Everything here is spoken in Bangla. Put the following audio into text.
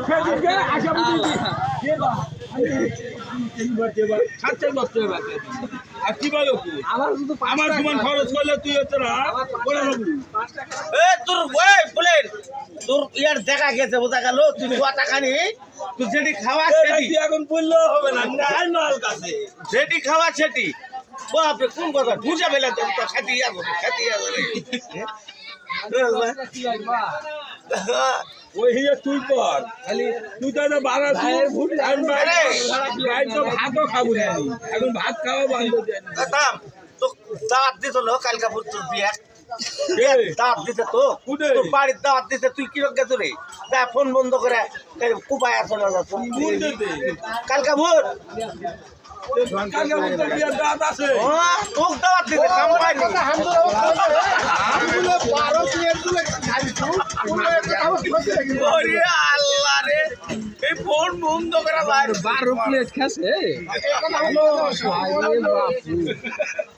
সেদিকে আশা বুঝি দেবা তিনবার দেবা সাতটা দশ টাকা বাকি আর কি বলো আমার শুধু আমার সমান খরচ করলে তুই হচ্ছে না বলে দেবো তোর ওই বলেন তোর ইয়ার দেখা গেছে বোঝা গেল তুই টাকা নি তুই যেটি খাওয়া সেটি এখন বললেও হবে না নল কাছে যেটি খাওয়া সেটি বাপরে কোন কথা বুঝা পেলে তো খাতি ওই হিয়ে তুই কর খালি তুই তো বাড়া তো ভাতও খাবো না এখন ভাত খাওয়া বন্ধ দাম তো দাঁত দিত লো কালকা পুত্র বিয়া দাঁত দিতে তো তোর বাড়ির দাঁত দিতে তুই কিরক গেছো রে দা ফোন বন্ধ করে কুপায় আসলে কালকা ভোর দাঁত আছে তোক দাঁত দিতে কাম পাইনি আল্লাহ রে এই ফোন বন্ধ করে 12 প্লেট খাসে